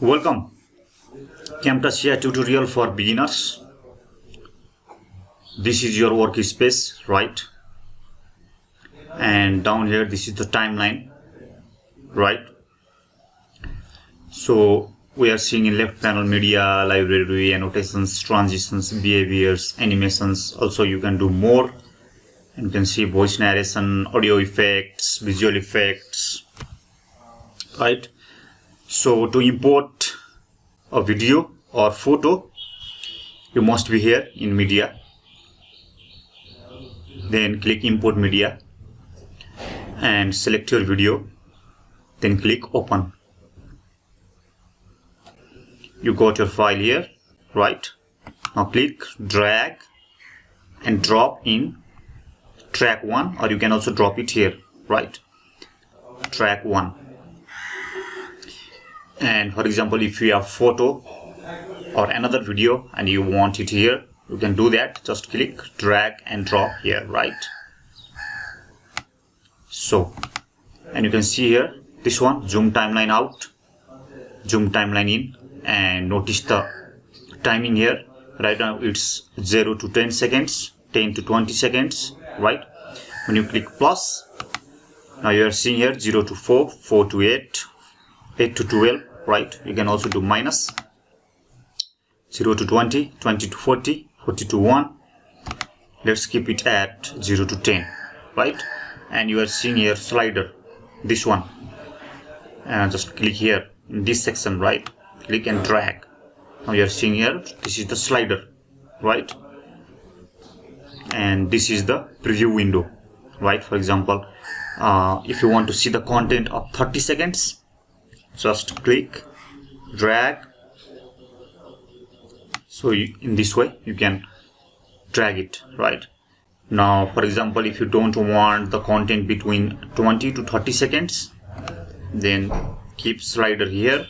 Welcome, Camtasia Tutorial for Beginners. This is your workspace, right? And down here, this is the timeline, right? So we are seeing in left panel media, library, annotations, transitions, behaviors, animations. Also, you can do more. And you can see voice narration, audio effects, visual effects, right? So to import a video or photo, you must be here in media. Then click import media and select your video. Then click open. You got your file here, right? Now click drag and drop in track 1, or you can also drop it here, right? Track 1. And for example, if you have photo or another video and you want it here, you can do that. Just click drag and drop here, right? So, and you can see here this one, zoom timeline out, zoom timeline in, and notice the timing here. Right now it's 0 to 10 seconds, 10 to 20 seconds, right? When you click plus, now you are seeing here 0 to 4, 4 to 8, 8 to 12, right? You can also do minus 0 to 20, 20 to 40, 40 to 1. Let's keep it at 0 to 10, right? And you are seeing here slider, this one, and just click here in this section, right? Click and drag. Now you are seeing here, this is the slider, right? And this is the preview window, right? For example, if you want to see the content of 30 seconds, just click drag. So in this way you can drag it, right? Now for example, if you don't want the content between 20 to 30 seconds, then keep slider here,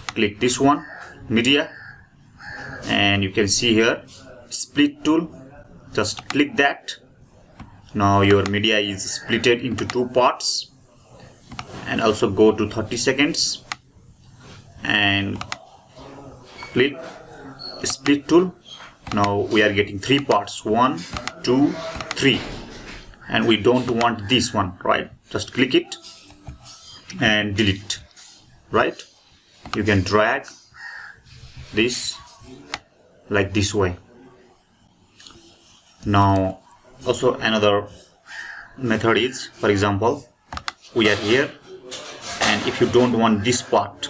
click this one, media, and you can see here split tool. Just click that. Now your media is splitted into 2 parts. And also go to 30 seconds and click split tool. Now we are getting 3 parts, 1, 2, 3, and we don't want this one, right? Just click it and delete, right? You can drag this like this way. Now also another method is, for example, we are here, and if you don't want this part,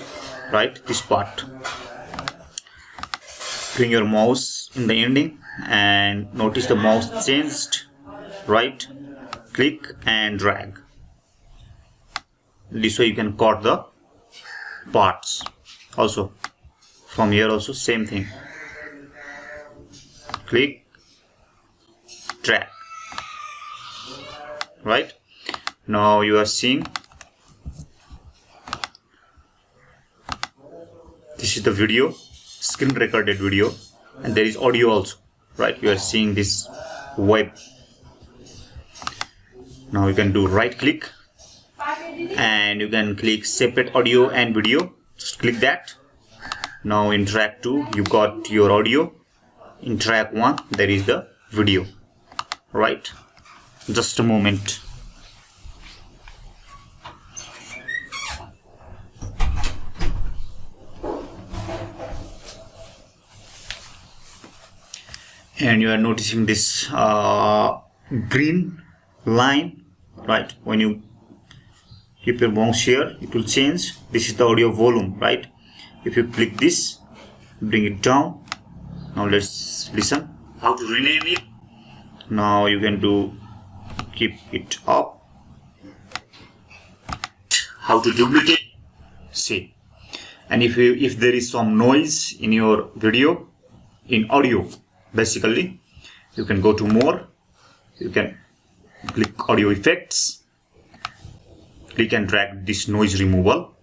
right, this part, bring your mouse in the ending and notice the mouse changed, right? Click and drag. This way you can cut the parts. Also from here also same thing, click, drag, right? Now you are seeing this is the video, screen recorded video, and there is audio also, right? You are seeing this web. Now you can do right click and you can click separate audio and video. Just click that. Now in track 2 you got your audio, in track 1 there is the video, right? Just a moment. And you are noticing this green line, right? When you keep your mouse here, it will change. This is the audio volume, right? If you click this, bring it down. Now let's listen. How to rename it? Now you can do keep it up. How to duplicate? See. And if there is some noise in your video, in audio, basically, you can go to more, you can click audio effects, click and drag this noise removal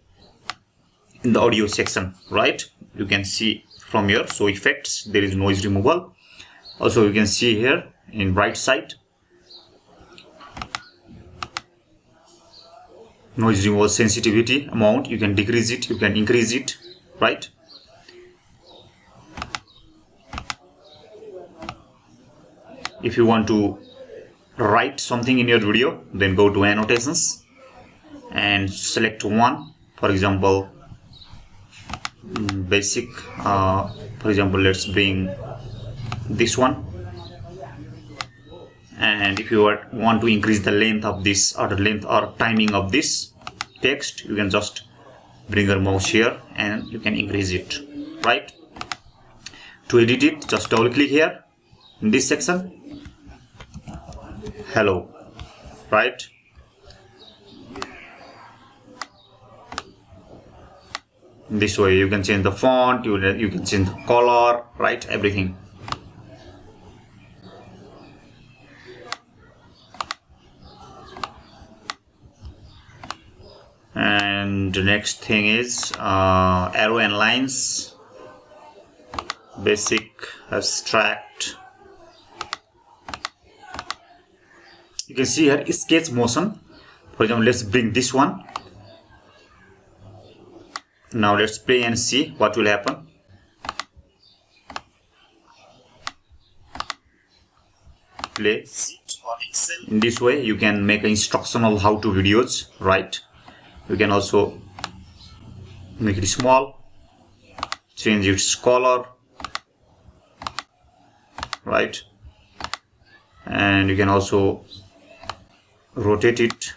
in the audio section, right? You can see from here, so effects, there is noise removal. Also you can see here in right side, noise removal sensitivity amount. You can decrease it, you can increase it, right? If you want to write something in your video, then go to annotations and select one. For example, basic. For example, let's bring this one. And if you want to increase the length of this, or the length or timing of this text, you can just bring your mouse here and you can increase it, right? To edit it, just double click here in this section, hello, right? This way you can change the font, you can change the color, right? Everything. And the next thing is arrow and lines, basic, abstract. You can see here sketch motion. For example, let's bring this one. Now let's play and see what will happen. Play. In this way you can make instructional how-to videos, right? You can also make it small, change its color, right? And you can also rotate it.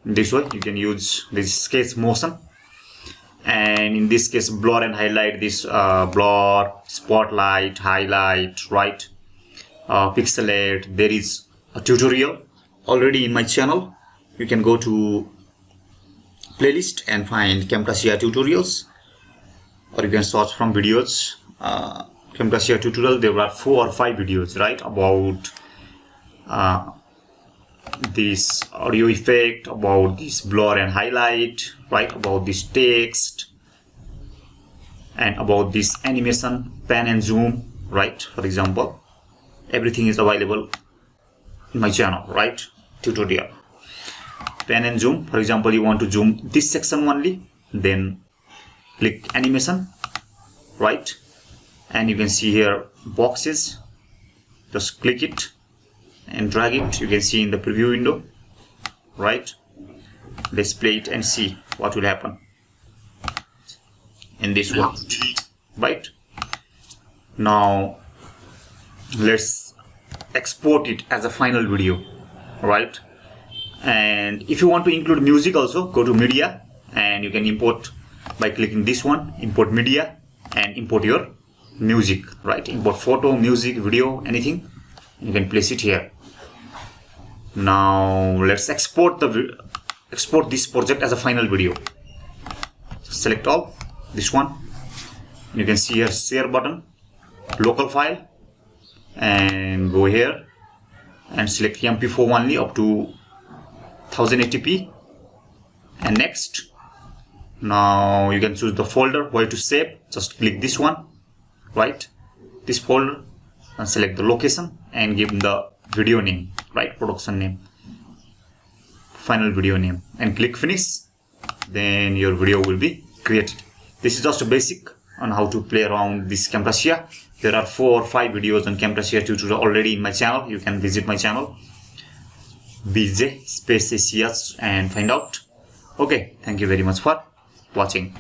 This way you can use this sketch motion, and in this case blur and highlight, this blur, spotlight, highlight, right? Pixelate. There is a tutorial already in my channel. You can go to playlist and find Camtasia tutorials, or you can search from videos. Camtasia tutorial, there are 4 or 5 videos, right, about this audio effect, about this blur and highlight, right, about this text, and about this animation, pan and zoom, right? For example, everything is available in my channel, right? Tutorial. Pan and zoom. For example, you want to zoom this section only, then click animation, right? And you can see here boxes. Just click it and drag it. You can see in the preview window, right? Let's play it and see what will happen in this one, right? Now let's export it as a final video, right? And if you want to include music also, go to media and you can import by clicking this one, import media, and import your music, right? Import photo, music, video, anything. You can place it here. Now let's export this project as a final video. Select all, this one. You can see here share button, local file, and go here and select MP4 only up to 1080p, and next. Now you can choose the folder where to save. Just click this one, right? This folder, and select the location and give the video name, right? Production name, final video name, and click finish. Then your video will be created. This is just a basic on how to play around this Camtasia. There are 4 or 5 videos on Camtasia tutorial already in my channel. You can visit my channel, BJ space ACS, and find out. Okay, thank you very much for watching.